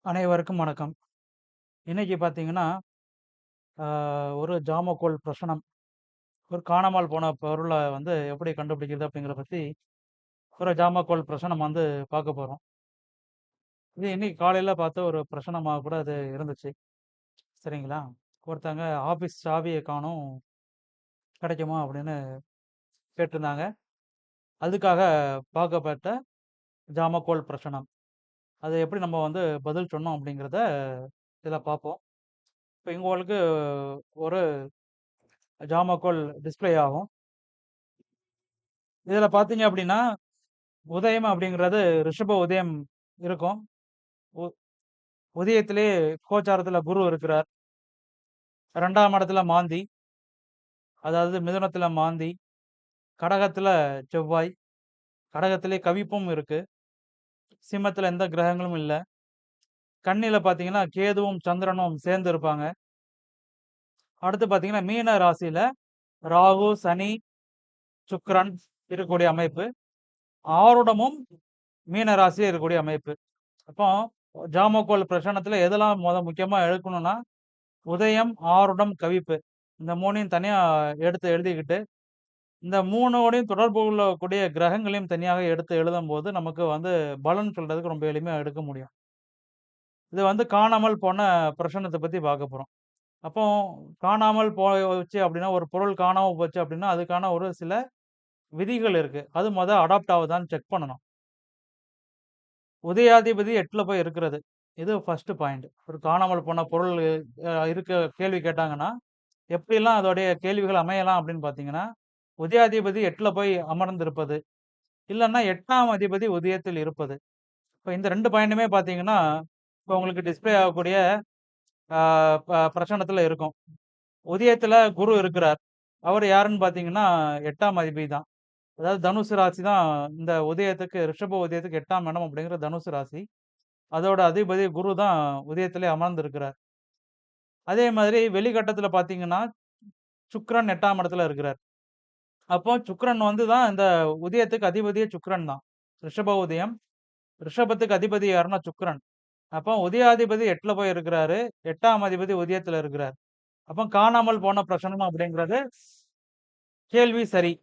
அனைவருக்கும் வணக்கம். இன்னைக்கு பார்த்தீங்கன்னா, ஆ ஒரு ஜாமக்கோல் பிரசனம். ஒரு காணாமல் போன பொருள வந்து எப்படி கண்டுபிடிக்கிறது அப்படிங்கிறத பத்தி, ஒரு ஜாமக்கோல் பிரசனம் வந்து பார்க்க போறோம். இது இன்னைக்கு காலையில பார்த்த ஒரு பிரசனமா கூட அது இருந்துச்சு. சரிங்களா? ஒருத்தங்க ஆஃபீஸ் சாவிய காணோம், கிடைக்குமா அப்படின்னு கேட்டிருந்தாங்க. அதுக்காக பார்க்கப்பட்ட ஜாமக்கோல் பிரசனம். அத எப்படி நம்ம வந்து பதில் சொன்னோம் அப்படிங்கிறத இதில பார்ப்போம். இப்ப உங்களுக்கு ஒரு ஜாமக்கோல் டிஸ்ப்ளே ஆகும். இதில பார்த்தீங்க அப்படின்னா உதயம் அப்படிங்கிறது ரிஷப உதயம் இருக்கும். உ உதயத்திலே கோச்சாரத்துல குரு இருக்கிறார். 2ஆம் இடத்துல மாந்தி, அதாவது மிதுனத்துல மாந்தி, கடகத்துல செவ்வாய், கடகத்திலே கவிப்பும் இருக்கு. சிம்மத்துல எந்த கிரகங்களும் இல்ல. கன்னியில பார்த்தீங்கன்னா, கேதுவும், சந்திரனும் சேர்ந்து இருப்பாங்க. அடுத்து பார்த்தீங்கன்னா, மீன ராசியில ராகு, சனி, சுக்கிரன் இருக்கக்கூடிய அமைப்பு. ஆருடமும் மீன ராசியில இருக்கக்கூடிய அமைப்பு. அப்போ ஜாமக்கோல் பிரசனத்துல எதெல்லாம் முக்கியமா எடுக்கணும்னா உதயம், ஆருடம், கவிப்பு. இந்த 3யும் தனியா எடுத்து எழுதிக்கிட்டு, இந்த 3வோடையும் தொடர்பு கொள்ளக்கூடிய கிரகங்களையும் தனியாக எடுத்து எழுதும்போது, நமக்கு வந்து பலன் சொல்றதுக்கு ரொம்ப எளிமையா எடுக்க முடியும். இது வந்து காணாமல் போன பிரசனத்த பத்தி பார்க்க போறோம். அப்போ காணாமல் போச்சு அப்டின்னா, ஒரு பொருள் காணாம போச்சு அப்டின்னா, அதுக்கான ஒரு சில விதிகள் இருக்கு. அது அடாப்ட் ஆவுதான்னு செக் பண்ணணும். உதயாதிபதி 8ல போய் இருக்கிறது. இது ஃபர்ஸ்ட் பாயிண்ட். ஒரு காணாமல் போன பொருள் கேள்வி கேட்டாங்கன்னா, எப்படிலாம் அதோடைய கேள்விகள் அமையலாம் அப்படின்னு பார்த்தீங்கன்னா, உதயாதிபதி 8ல போய் அமர்ந்திருப்பது. இல்லன்னா 8ஆம் அதிபதி உதயத்தில் இருப்பது. இப்ப இந்த 2 பாயிண்டுமே பார்த்தீங்கன்னா, இப்ப உங்களுக்கு டிஸ்ப்ளே ஆகக்கூடிய ஆ பிரசனத்துல இருக்கும். உதயத்துல குரு இருக்கிறார். அவரு யாருன்னு பார்த்தீங்கன்னா, 8ஆம் அதிபதி தான். அதாவது தனுசு ராசி தான் இந்த உதயத்துக்கு ரிஷப உதயத்துக்கு 8ஆம் இடம் அப்படிங்கிறது தனுசு ராசி. அதோட அதிபதி குரு தான் உதயத்திலே அமர்ந்திருக்கிறார். அதே மாதிரி வெளிகட்டத்துல பார்த்தீங்கன்னா, சுக்கிரன் 8ஆம் இடத்துல இருக்கிறார். அப்போ சுக்கிரன் வந்து தான் இந்த உதயத்துக்கு அதிபதியே சுக்கிரன் தான். ரிஷப உதயம். ரிஷபத்துக்கு அதிபதி யாருன்னா சுக்கிரன். அப்போ உதயாதிபதி 8ல போய் இருக்கிறாரு. 8ஆம் அதிபதி உதயத்துல இருக்கிறார். அப்போ காணாமல் போன பிரசனம் அப்படிங்கிறது கேள்வி சரி.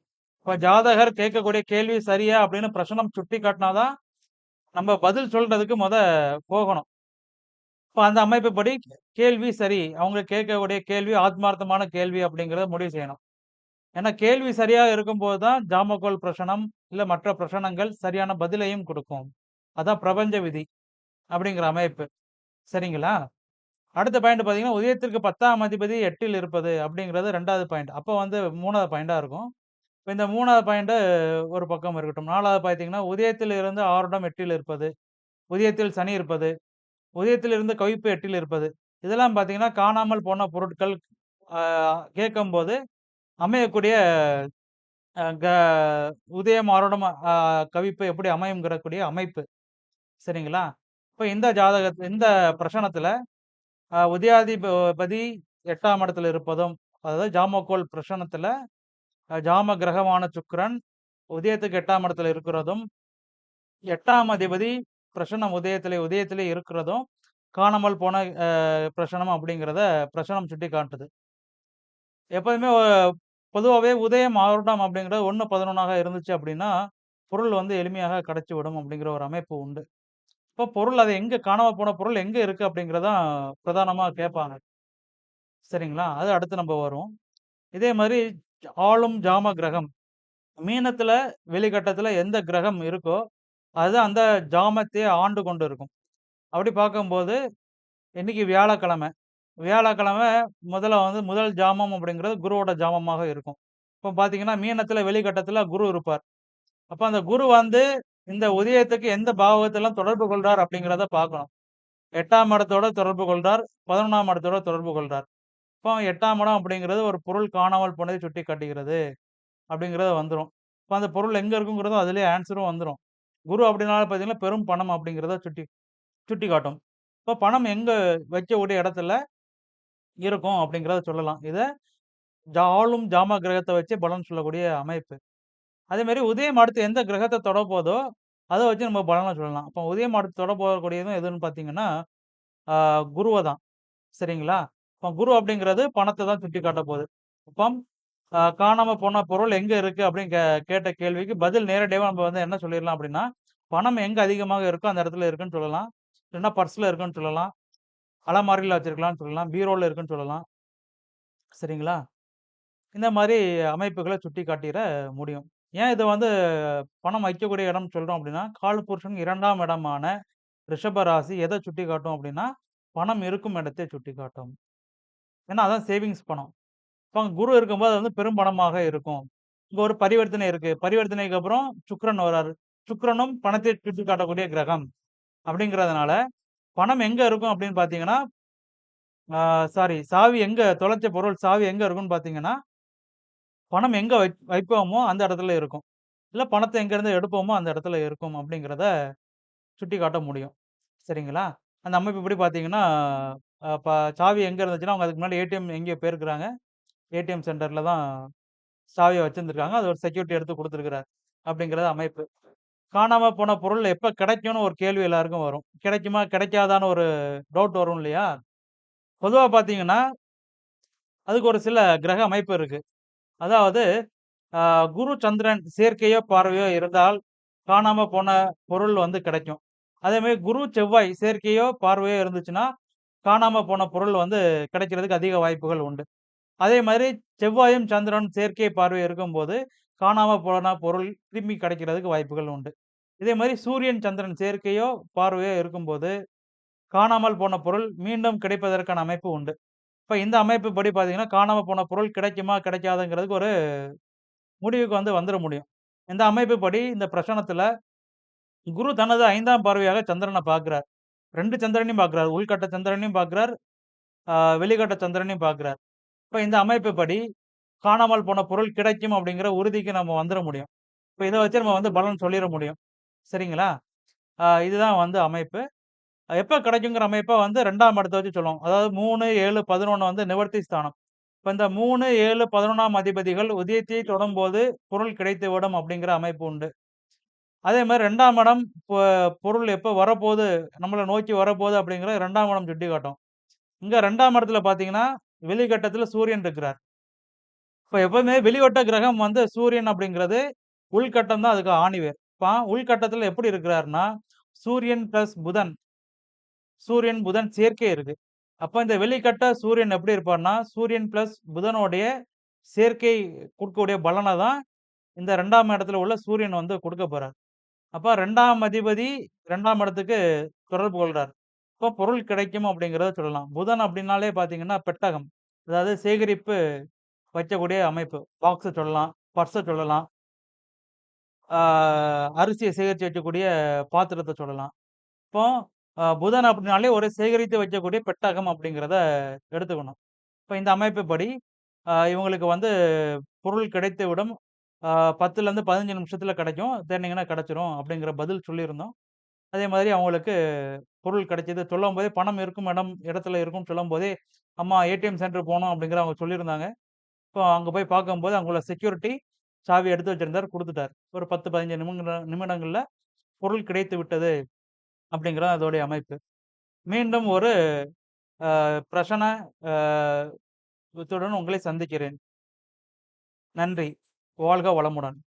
இப்ப ஜாதகர் கேட்கக்கூடிய கேள்வி சரியா அப்படின்னு பிரசனம் சுட்டிக்காட்டினா தான், நம்ம பதில் சொல்றதுக்கு போகணும். இப்ப அந்த அமைப்புப்படி கேள்வி சரி. அவங்க கேட்கக்கூடிய கேள்வி ஆத்மார்த்தமான கேள்வி அப்படிங்கிறத முடிவு செய்யணும். ஏன்னா கேள்வி சரியா இருக்கும்போது தான் ஜாமக்கோல் பிரசனம், இல்ல மற்ற பிரசனங்கள் சரியான பதிலையும் குடுக்கும். அதான் பிரபஞ்ச விதி அப்படிங்கிற அமைப்பு. சரிங்களா? அடுத்த பாயிண்ட் பார்த்தீங்கன்னா, உதயத்திற்கு 10ஆம் அதிபதி 8ல் இருப்பது அப்படிங்கிறது 2வது பாயிண்ட். அப்போ வந்து 3வது பாயிண்டா இருக்கும். இப்ப இந்த 3வது பாயிண்ட் ஒரு பக்கம் இருக்கட்டும். 4வது பார்த்தீங்கன்னா, உதயத்தில் இருந்து ஆருடம் 8ல் இருப்பது, உதயத்தில் சனி இருப்பது, உதயத்தில் இருந்து கவிப்பு 8ல் இருப்பது. இதெல்லாம் பார்த்தீங்கன்னா, காணாமல் போன பொருட்கள் ஆ கேட்கும்போது அமையக்கூடிய அ க உதயம், ஆரோடம் கவிப்பு எப்படி அமையும்ங்கிறக்கூடிய அமைப்பு. சரிங்களா? இப்ப இந்த பிரசனத்துல உதயாதிபதி 8ஆம் இடத்துல இருப்பதும், அதாவது ஜாமக்கோல் பிரசனத்துல ஜாம கிரகமான சுக்கிரன் உதயத்துக்கு 8ஆம் இடத்துல இருக்கிறதும், 8ஆம் அதிபதி உதயத்திலே இருக்கிறதும், காணாமல் போன பிரசனம் அப்படிங்கிறத பிரசனம் சுட்டிக்காட்டுது. எப்போதுமே பொதுவாவே உதயம், ஆருடம் அப்படிங்கிறது 1, 11ஆக இருந்துச்சு அப்படின்னா, பொருள் வந்து எளிமையாக கிடைச்சுவிடும் அப்படிங்கிற ஒரு அமைப்பு உண்டு. இப்போ பொருள் அது எங்க காணாம போன பொருள் எங்க இருக்கு அப்படிங்கிறது தான் பிரதானமா கேட்பாங்க. சரிங்களா? அது அடுத்து நம்ம வருவோம். இதே மாரி ஆளும் ஜாம கிரகம். மீனத்தில வெளிகட்டத்தில எந்த கிரகம் இருக்கோ, அது அந்த ஜாமத்தையே ஆண்டு கொண்டு இருக்கும். அப்படி பார்க்கும்போது, இன்னைக்கு வியாழக்கிழமை. வியாழக்கிழமை முதல் ஜாமம் அப்படிங்கிறது குருவோட ஜாமமாக இருக்கும். இப்போ பார்த்தீங்கன்னா, மீனத்தில வெளிகட்டத்தில குரு இருப்பார். அப்ப அந்த குரு வந்து இந்த உதயத்துக்கு எந்த பாவகத்திலாம் தொடர்பு கொள்றார் அப்படிங்கிறத பார்க்கணும். 8ஆம் இடத்தோட தொடர்பு கொள்றார். 11ஆம் இடத்தோட தொடர்பு கொள்றார். இப்போ 8ஆம் இடம் அப்படிங்கிறது ஒரு பொருள் காணாமல் போனதை சுட்டிக்காட்டுகிறது அப்படிங்கிறது வந்துரும். இப்ப அந்த பொருள் எங்க இருக்குங்கிறதும் அதிலேயே ஆன்ஸரும் வந்துரும். குரு அப்படின்னாலே பார்த்தீங்கன்னா, பெரும் பணம் அப்படிங்கிறத சுட்டிக்காட்டும். இப்போ பணம் எங்க வைக்கக்கூடிய இடத்துல இருக்கும் அப்படிங்கிறத சொல்லலாம். இத ஆளும் ஜாம கிரகத்த வச்சு பலன் சொல்லக்கூடிய அமைப்பு. அதேமாரி உதயம் அடுத்து எந்த கிரகத்த தொடப்போதோ, அத வச்சு நம்ம பலன சொல்லலாம். அப்போ உதயம் அடுத்து தொடப்போகக்கூடியதும் எதுன்னு பார்த்தீங்கன்னா, ஆ குருவ தான். சரிங்களா? இப்ப குரு அப்படிங்கிறது பணத்த தான் சுட்டிக்காட்டப் போது. அப்பம் காணாம போன பொருள் எங்க இருக்கு அப்படின்னு கேட்ட கேள்விக்கு பதில் நேரடியாவே நம்ம வந்து என்ன சொல்லிறலாம் அப்படின்னா, பணம் எங்க அதிகமாக இருக்கோ அந்த இடத்துல இருக்குன்னு சொல்லலாம். இல்லன்னா பர்ஸ்ல இருக்குன்னு சொல்லலாம். அலமாரில வச்சிருக்கலாம்னு சொல்லலாம். பீரோல இருக்குன்னு சொல்லலாம். சரிங்களா? இந்த மாரி அமைப்புகள சுட்டிக்காட்டிற முடியும். ஏன் இத வந்து பணம் வைக்கக்கூடிய இடம்னு சொல்றோம் அப்படின்னா, காலபுருஷன் 2ஆம் இடமான ரிஷப ராசி எத சுட்டிக்காட்டும் அப்படின்னா, பணம் இருக்கும் இடத்தை சுட்டிக்காட்டும். ஏன்னா, அதான் சேவிங்ஸ் பணம். இப்ப குரு இருக்கும்போது அது வந்து பெரும் பணமாக இருக்கும். இங்க ஒரு பரிவர்த்தனை இருக்கு. பரிவர்த்தனைக்கு அப்புறம் சுக்கிரன் வராரு. சுக்கிரனும் பணத்தை சுட்டிக்காட்டக்கூடிய கிரகம். அப்படிங்கிறதுனால, பணம் எங்க இருக்கும் அப்படின்னு பார்த்தீங்கன்னா, சாவி எங்க தொலைச்ச பொருள் சாவி எங்க இருக்கும்னு பார்த்தீங்கன்னா, பணம் எங்க வைப்போமோ அந்த இடத்துல இருக்கும். இல்ல பணத்த எங்கேருந்து எடுப்போமோ அந்த இடத்துல இருக்கும் அப்படிங்கிறத சுட்டிக்காட்ட முடியும். சரிங்களா? அந்த அமைப்புப்படி பார்த்தீங்கன்னா, சாவி எங்க இருந்துச்சுன்னா, அவங்க அதுக்கு முன்னாடி ஏடிஎம் எங்கேயோ போயிருக்கிறாங்க. ஏடிஎம் சென்டர்ல தான் சாவிய வச்சிருந்திருக்காங்க. அது ஒரு செக்யூரிட்டி எடுத்து குடுத்துருக்கிறார். அப்படிங்கிறது அமைப்பு. காணாம போன பொருள் எப்ப கிடைக்கும்னு ஒரு கேள்வி எல்லாருக்கும் வரும். கிடைக்குமா? கிடைக்காதான்னு ஒரு டவுட் வரும் இல்லையா? பொதுவா பார்த்தீங்கன்னா, அதுக்கு ஒரு சில கிரக அமைப்பு இருக்கு. அதாவது அ குரு, சந்திரன் சேர்க்கையோ, பார்வையோ இருந்தால் காணாம போன பொருள் வந்து கிடைக்கும். அதேமாரி குரு, செவ்வாய் சேர்க்கையோ, பார்வையோ இருந்துச்சுன்னா, காணாம போன பொருள் வந்து கிடைக்கிறதுக்கு அதிக வாய்ப்புகள் உண்டு. அதே மாரி செவ்வாயும், சந்திரனும் சேர்க்கை பார்வை இருக்கும்போது, காணாம போன பொருள் திரும்பி கிடைக்கிறதுக்கு வாய்ப்புகள் உண்டு. இதே மாரி சூரியன், சந்திரன் சேர்க்கையோ, பார்வையோ இருக்கும்போது, காணாமல் போன பொருள் மீண்டும் கிடைப்பதற்கான அமைப்பு உண்டு. இப்ப இந்த அமைப்புப்படி பார்த்தீங்கன்னா, காணாம போன பொருள் கிடைக்குமா? கிடைக்காதாங்கிறதுக்கு ஒரு முடிவுக்கு வந்து வந்துர முடியும். இந்த அமைப்புப்படி இந்த பிரசனத்துல குரு தனது 5ஆம் பார்வையாக சந்திரன பார்க்கிறார். 2 சந்திரனையும் பார்க்கிறார். உள்கட்ட சந்திரனையும் பார்க்கிறார். அ வெளிகட்ட சந்திரனையும் பார்க்கிறார். இப்ப இந்த அமைப்புப்படி காணாமல் போன பொருள் கிடைக்கும் அப்படிங்கிற உறுதிக்கு நம்ம வந்துர முடியும். இப்ப இத வச்சு நம்ம வந்து பலன் சொல்லிற முடியும். சரிங்களா? இதுதான் வந்து அமைப்பு. எப்ப கிடைக்குங்கிற அமைப்ப வந்து 2ஆம் இடத்த வச்சு சொல்லுவோம். அதாவது 3, 7, 11 வந்து நிவர்த்தி ஸ்தானம். இப்ப இந்த 3, 7, 11ஆம் அதிபதிகள் உதயத்தை தொடும்போது பொருள் கிடைத்துவிடும் அப்படிங்கிற அமைப்பு உண்டு. அதே மாரி 2ஆம் இடம் பொருள் எப்ப வரப்போது, நம்மள நோக்கி வரப்போது அப்படிங்கிறத 2ஆம் இடம் சுட்டிக்காட்டும். இங்க 2ஆம் இடத்துல பார்த்தீங்கன்னா, வெளிகட்டத்துல சூரியன் இருக்கிறார். இப்ப எப்பவுமே வெளிவட்ட கிரகம் வந்து சூரியன் அப்படிங்கிறது, உள்கட்டம் தான் அதுக்கு ஆணிவேர். இப்ப உள்கட்டத்துல எப்படி இருக்கிறார்ன்னா, சூரியன் பிளஸ் புதன், சூரியன், புதன் சேர்க்கை இருக்கு. அப்ப இந்த வெளிக்கட்ட சூரியன் எப்படி இருப்பார்ன்னா, சூரியன் பிளஸ் புதனுடைய சேர்க்கை குடுக்கக்கூடிய பலன தான் இந்த 2ஆம் இடத்துல உள்ள சூரியன் வந்து குடுக்கப் போறார். அப்ப 2ஆம் அதிபதி 2ஆம் இடத்துக்கு தொடர்பு கொள்றார். அப்ப பொருள் கிடைக்கும் அப்படிங்கிறத சொல்லலாம். புதன் அப்படின்னாலே பார்த்தீங்கன்னா, பெட்டகம். அதாவது சேகரிப்பு வைக்கக்கூடிய அமைப்பு. பாக்ஸ சொல்லலாம், பர்ஸ சொல்லலாம். ஆ அரிசிய சேகரிச்சு வைக்கக்கூடிய பாத்திரத்த சொல்லலாம். இப்போ புதன் அப்படின்னாலே ஒரு சேகரித்து வைக்கக்கூடிய பெட்டகம் அப்படிங்கிறத எடுத்துக்கணும். இப்ப இந்த அமைப்புப்படி இவங்களுக்கு வந்து பொருள் கிடைத்துவிடும். ஆ 10லருந்து 15 நிமிஷத்துல கிடைக்கும். தேடுனீங்கன்னா கிடைச்சிரும் அப்படிங்கிற பதில் சொல்லியிருந்தோம். அதே மாதிரி அவங்களுக்கு பொருள் கிடைச்சது சொல்லும்போதே பணம் இருக்கும் இடத்துல இருக்கும்னு சொல்லும்போதே, அம்மா ஏடிஎம் சென்டர் போனோம் அப்படிங்கிற அவங்க சொல்லியிருந்தாங்க. இப்போ அங்க போய் பார்க்கும்போது அங்க உள்ள செக்யூரிட்டி சாவி எடுத்து வச்சிருந்தாரு, குடுத்துட்டாரு. ஒரு 10, 15 நிமிடங்கள்ல பொருள் கிடைத்து விட்டது அப்படிங்கிறது அதோடைய அமைப்பு. மீண்டும் ஒரு பிரசன அ த்துடன் உங்களை சந்திக்கிறேன். நன்றி. வாழ்க வளமுடன்.